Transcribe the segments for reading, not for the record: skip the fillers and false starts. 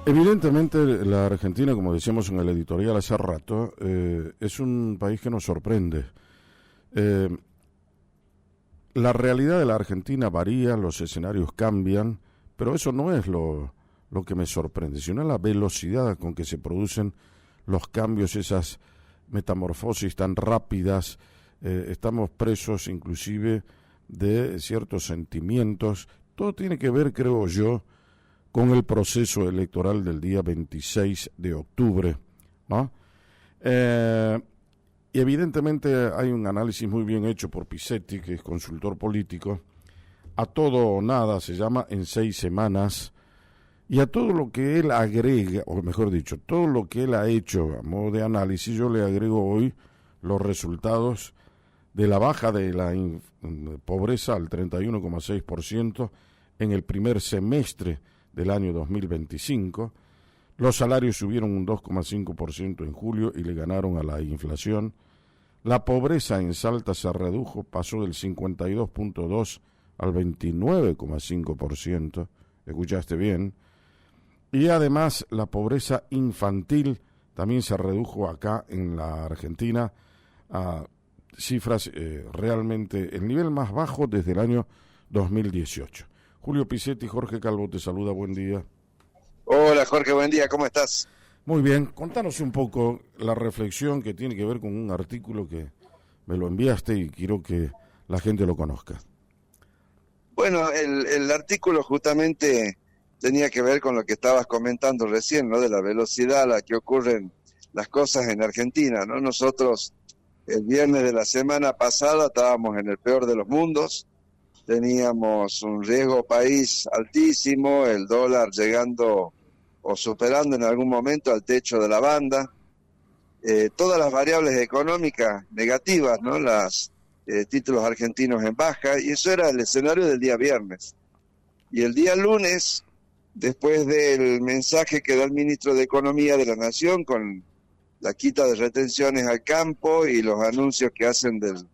Evidentemente la Argentina, como decíamos en el editorial hace rato, es un país que nos sorprende. Eh, la realidad de la Argentina varía, los escenarios cambian, pero eso no es lo que me sorprende, sino la velocidad con que se producen los cambios, esas metamorfosis tan rápidas. Estamos presos inclusive de ciertos sentimientos. Todo tiene que ver, creo yo, con el proceso electoral del día 26 de octubre, ¿no? Y evidentemente hay un análisis muy bien hecho por Pisetti, que es consultor político. A todo o nada se llama en 6 semanas, y a todo lo que él agrega, o mejor dicho, todo lo que él ha hecho a modo de análisis, yo le agrego hoy los resultados de la baja de la pobreza al 31,6% en el primer semestre del año 2025, los salarios subieron un 2,5% en julio y le ganaron a la inflación, la pobreza en Salta se redujo, pasó del 52,2% al 29,5%, escuchaste bien, y además la pobreza infantil también se redujo acá en la Argentina a cifras realmente el nivel más bajo desde el año 2018. Julio Pisetti, Jorge Calvo te saluda, buen día. Hola Jorge, buen día, ¿cómo estás? Muy bien, contanos un poco la reflexión que tiene que ver con un artículo que me lo enviaste y quiero que la gente lo conozca. Bueno, el artículo justamente tenía que ver con lo que estabas comentando recién, ¿no? De la velocidad a la que ocurren las cosas en Argentina, ¿no? Nosotros el viernes de la semana pasada estábamos en el peor de los mundos. Teníamos un riesgo país altísimo, el dólar llegando o superando en algún momento al techo de la banda, todas las variables económicas negativas, ¿no? Las títulos argentinos en baja, y eso era el escenario del día viernes. Y el día lunes, después del mensaje que da el ministro de Economía de la Nación con la quita de retenciones al campo y los anuncios que hacen del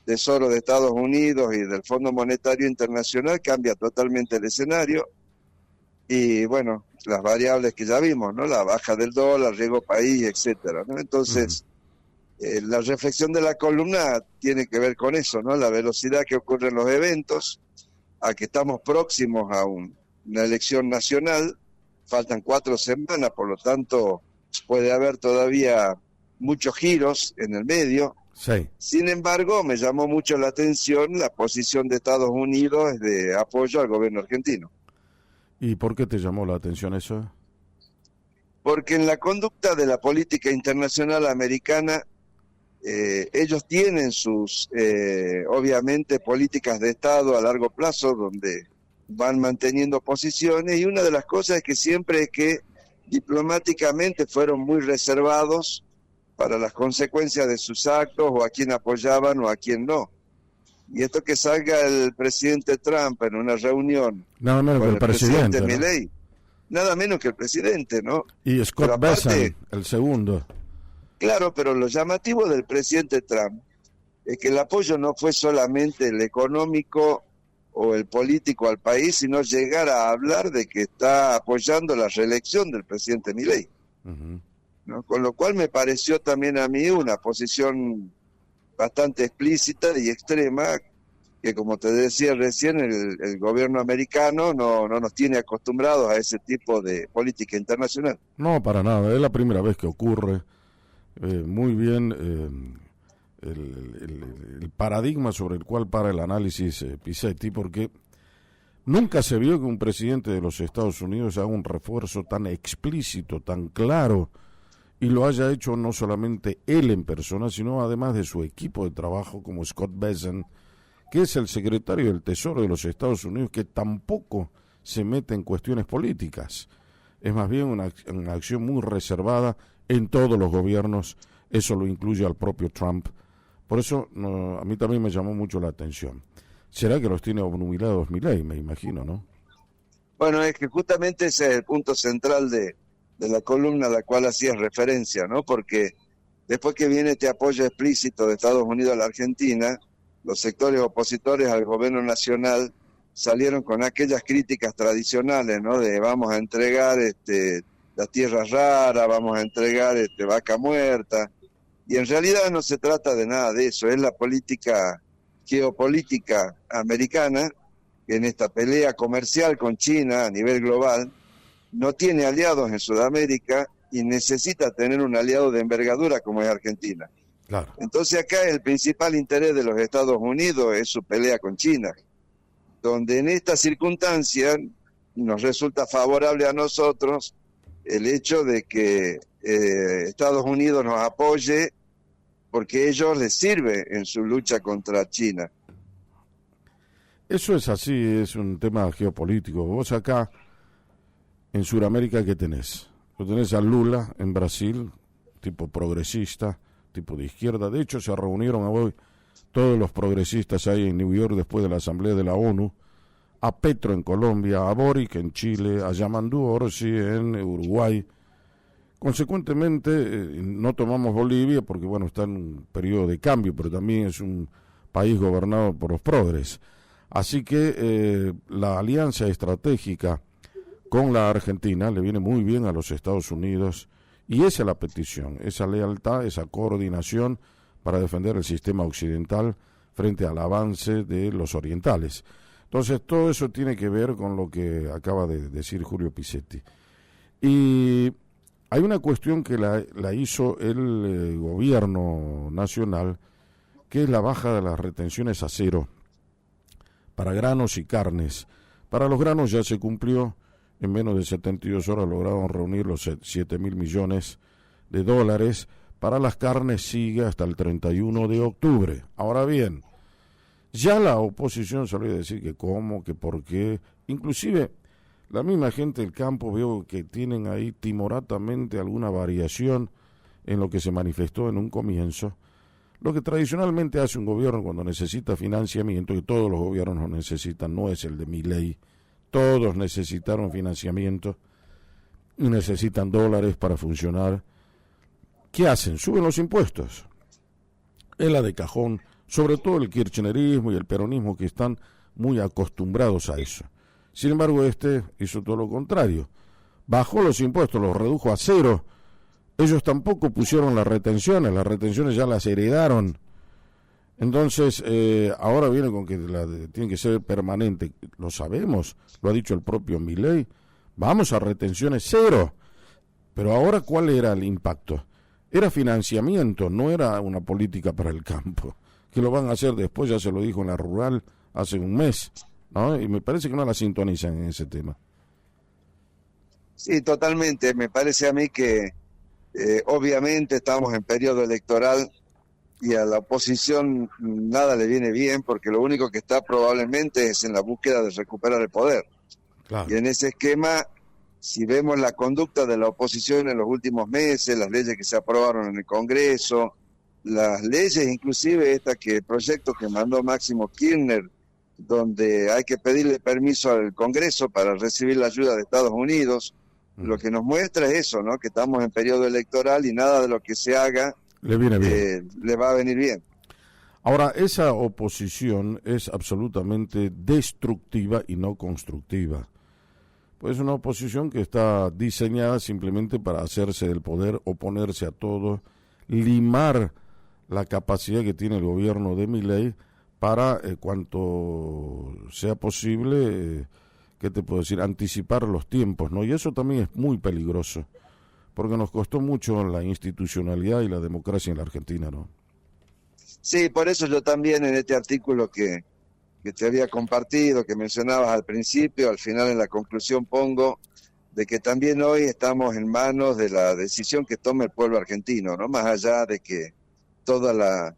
Tesoro de Estados Unidos y del Fondo Monetario Internacional, cambia totalmente el escenario. Y bueno, las variables que ya vimos, ¿no? La baja del dólar, riesgo país, etcétera, ¿no? Entonces, la reflexión de la columna tiene que ver con eso, ¿no? La velocidad que ocurren los eventos, a que estamos próximos a una elección nacional, faltan 4 semanas, por lo tanto puede haber todavía muchos giros en el medio. Sí. Sin embargo, me llamó mucho la atención la posición de Estados Unidos de apoyo al gobierno argentino. ¿Y por qué te llamó la atención eso? Porque en la conducta de la política internacional americana, ellos tienen sus, obviamente, políticas de Estado a largo plazo, donde van manteniendo posiciones, y una de las cosas es que siempre es que diplomáticamente fueron muy reservados para las consecuencias de sus actos, o a quién apoyaban o a quién no. Y esto que salga el presidente Trump en una reunión nada menos con que el presidente, ¿no? Milei, nada menos que el presidente, ¿no? Y Scott Bessent, el segundo. Claro, pero lo llamativo del presidente Trump es que el apoyo no fue solamente el económico o el político al país, sino llegar a hablar de que está apoyando la reelección del presidente Milei. ¿No? Con lo cual me pareció también a mí una posición bastante explícita y extrema, que como te decía recién, el gobierno americano no nos tiene acostumbrados a ese tipo de política internacional. No, para nada, es la primera vez que ocurre. Muy bien el paradigma sobre el cual para el análisis Pisetti, porque nunca se vio que un presidente de los Estados Unidos haga un refuerzo tan explícito, tan claro, y lo haya hecho no solamente él en persona, sino además de su equipo de trabajo como Scott Bessent, que es el secretario del Tesoro de los Estados Unidos, que tampoco se mete en cuestiones políticas. Es más bien una acción muy reservada en todos los gobiernos, eso lo incluye al propio Trump. Por eso a mí también me llamó mucho la atención. ¿Será que los tiene obnubilados Milei, me imagino, no? Bueno, es que justamente ese es el punto central de la columna a la cual hacías referencia, ¿no? Porque después que viene este apoyo explícito de Estados Unidos a la Argentina, los sectores opositores al gobierno nacional salieron con aquellas críticas tradicionales, ¿no? De vamos a entregar la tierra rara, vamos a entregar vaca muerta, y en realidad no se trata de nada de eso, es la política geopolítica americana, que en esta pelea comercial con China a nivel global, no tiene aliados en Sudamérica y necesita tener un aliado de envergadura como es Argentina. Claro. Entonces acá el principal interés de los Estados Unidos es su pelea con China, donde en esta circunstancia nos resulta favorable a nosotros el hecho de que Estados Unidos nos apoye porque a ellos les sirve en su lucha contra China. Eso es así, es un tema geopolítico. Vos acá en Sudamérica, ¿qué tenés? Lo tenés a Lula en Brasil, tipo progresista, tipo de izquierda. De hecho, se reunieron hoy todos los progresistas ahí en New York después de la Asamblea de la ONU, a Petro en Colombia, a Boric en Chile, a Yamandu Orsi en Uruguay. Consecuentemente, no tomamos Bolivia porque, bueno, está en un periodo de cambio, pero también es un país gobernado por los progres. Así que la alianza estratégica con la Argentina le viene muy bien a los Estados Unidos, y esa es la petición, esa lealtad, esa coordinación para defender el sistema occidental frente al avance de los orientales. Entonces, todo eso tiene que ver con lo que acaba de decir Julio Pisetti. Y hay una cuestión que la hizo el gobierno nacional, que es la baja de las retenciones a cero para granos y carnes. Para los granos ya se cumplió, en menos de 72 horas lograron reunir los 7.000 millones de dólares. Para las carnes sigue hasta el 31 de octubre. Ahora bien, ya la oposición salió a decir que cómo, que por qué. Inclusive la misma gente del campo veo que tienen ahí timoratamente alguna variación en lo que se manifestó en un comienzo. Lo que tradicionalmente hace un gobierno cuando necesita financiamiento, y todos los gobiernos lo necesitan, no es el de Milei, todos necesitaron financiamiento y necesitan dólares para funcionar. ¿Qué hacen? Suben los impuestos. Es la de cajón, sobre todo el kirchnerismo y el peronismo, que están muy acostumbrados a eso. Sin embargo, hizo todo lo contrario. Bajó los impuestos, los redujo a cero. Ellos tampoco pusieron las retenciones ya las heredaron. Entonces, ahora viene con que tiene que ser permanente. Lo sabemos, lo ha dicho el propio Milei. Vamos a retenciones cero. Pero ahora, ¿cuál era el impacto? Era financiamiento, no era una política para el campo. Que lo van a hacer después, ya se lo dijo en la rural hace un mes, ¿no? Y me parece que no la sintonizan en ese tema. Sí, totalmente. Me parece a mí que obviamente estamos en periodo electoral y a la oposición nada le viene bien, porque lo único que está probablemente es en la búsqueda de recuperar el poder. Claro. Y en ese esquema, si vemos la conducta de la oposición en los últimos meses, las leyes que se aprobaron en el Congreso, las leyes, inclusive proyecto que mandó Máximo Kirchner, donde hay que pedirle permiso al Congreso para recibir la ayuda de Estados Unidos, lo que nos muestra es eso, ¿no? Que estamos en periodo electoral y nada de lo que se haga le viene bien. Le va a venir bien. Ahora, esa oposición es absolutamente destructiva y no constructiva. Pues es una oposición que está diseñada simplemente para hacerse del poder, oponerse a todo, limar la capacidad que tiene el gobierno de Milei para, cuanto sea posible, ¿qué te puedo decir?, anticipar los tiempos, ¿no? Y eso también es muy peligroso, porque nos costó mucho la institucionalidad y la democracia en la Argentina, ¿no? Sí, por eso yo también en este artículo que te había compartido, que mencionabas al principio, al final en la conclusión pongo de que también hoy estamos en manos de la decisión que tome el pueblo argentino, ¿no? Más allá de que toda la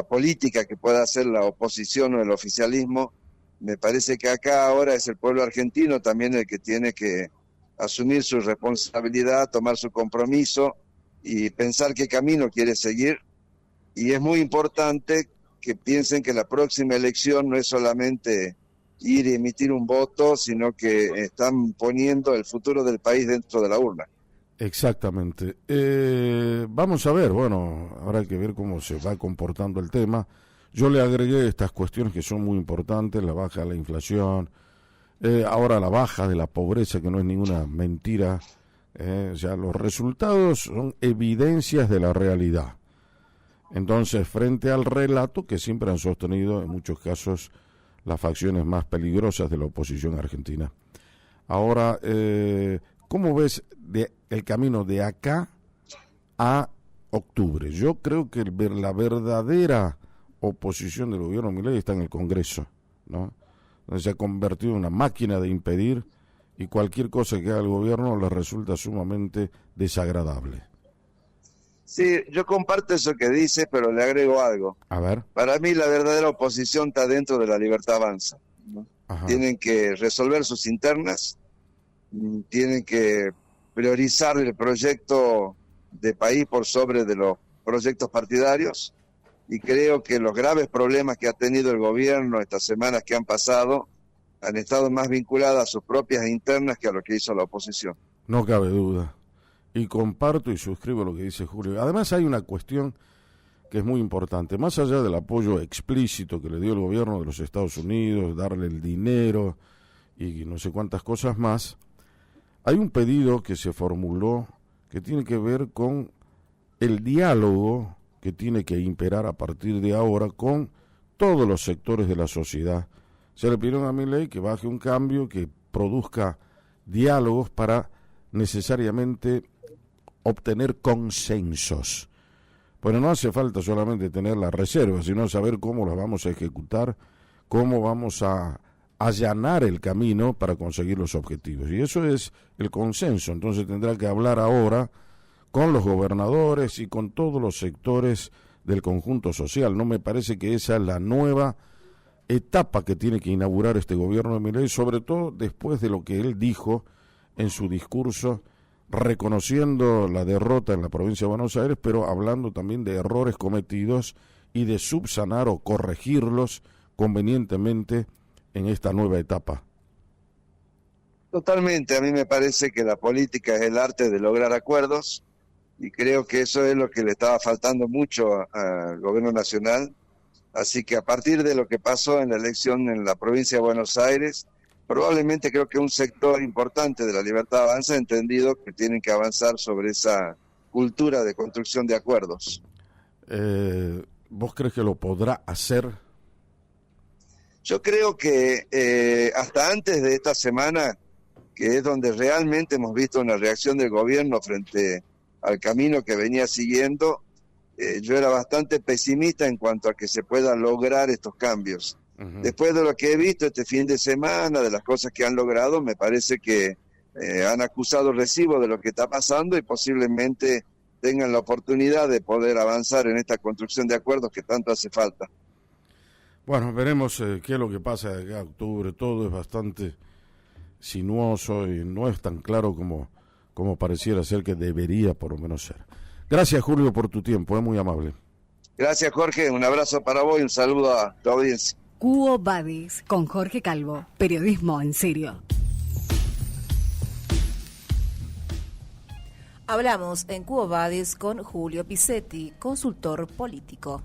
política que pueda hacer la oposición o el oficialismo, me parece que acá ahora es el pueblo argentino también el que tiene que asumir su responsabilidad, tomar su compromiso y pensar qué camino quiere seguir. Y es muy importante que piensen que la próxima elección no es solamente ir y emitir un voto, sino que están poniendo el futuro del país dentro de la urna. Exactamente. Vamos a ver, bueno, habrá que ver cómo se va comportando el tema. Yo le agregué estas cuestiones que son muy importantes, la baja de la inflación, ahora la baja de la pobreza, que no es ninguna mentira, O sea, los resultados son evidencias de la realidad. Entonces, frente al relato que siempre han sostenido en muchos casos las facciones más peligrosas de la oposición argentina. Ahora, ¿cómo ves el camino de acá a octubre? Yo creo que la verdadera oposición del gobierno Milei está en el Congreso, ¿no? Donde se ha convertido en una máquina de impedir y cualquier cosa que haga el gobierno le resulta sumamente desagradable. Sí, yo comparto eso que dice, pero le agrego algo. A ver. Para mí la verdadera oposición está dentro de la Libertad Avanza, ¿no? Tienen que resolver sus internas, tienen que priorizar el proyecto de país por sobre de los proyectos partidarios, y creo que los graves problemas que ha tenido el gobierno estas semanas que han pasado han estado más vinculadas a sus propias internas que a lo que hizo la oposición. No cabe duda. Y comparto y suscribo lo que dice Julio. Además hay una cuestión que es muy importante. Más allá del apoyo explícito que le dio el gobierno de los Estados Unidos, darle el dinero y no sé cuántas cosas más, hay un pedido que se formuló que tiene que ver con el diálogo que tiene que imperar a partir de ahora con todos los sectores de la sociedad. Se le pidieron a Milei que baje un cambio, que produzca diálogos para necesariamente obtener consensos. Pero no hace falta solamente tener las reservas, sino saber cómo las vamos a ejecutar, cómo vamos a allanar el camino para conseguir los objetivos. Y eso es el consenso. Entonces tendrá que hablar ahora con los gobernadores y con todos los sectores del conjunto social. No me parece que esa es la nueva etapa que tiene que inaugurar este gobierno de Milei, sobre todo después de lo que él dijo en su discurso, reconociendo la derrota en la provincia de Buenos Aires, pero hablando también de errores cometidos y de subsanar o corregirlos convenientemente en esta nueva etapa. Totalmente, a mí me parece que la política es el arte de lograr acuerdos, y creo que eso es lo que le estaba faltando mucho al gobierno nacional. Así que a partir de lo que pasó en la elección en la provincia de Buenos Aires, probablemente creo que un sector importante de la Libertad Avanza ha entendido que tienen que avanzar sobre esa cultura de construcción de acuerdos. ¿Vos crees que lo podrá hacer? Yo creo que hasta antes de esta semana, que es donde realmente hemos visto una reacción del gobierno frente al camino que venía siguiendo, yo era bastante pesimista en cuanto a que se pueda lograr estos cambios. Uh-huh. Después de lo que he visto este fin de semana, de las cosas que han logrado, me parece que han acusado recibo de lo que está pasando y posiblemente tengan la oportunidad de poder avanzar en esta construcción de acuerdos que tanto hace falta. Bueno, veremos qué es lo que pasa de acá a octubre. Todo es bastante sinuoso y no es tan claro como pareciera ser que debería por lo menos ser. Gracias, Julio, por tu tiempo, es muy amable. Gracias, Jorge, un abrazo para vos y un saludo a tu audiencia. Quo Vadis, con Jorge Calvo, periodismo en serio. Hablamos en Quo Vadis con Julio Pisetti, consultor político.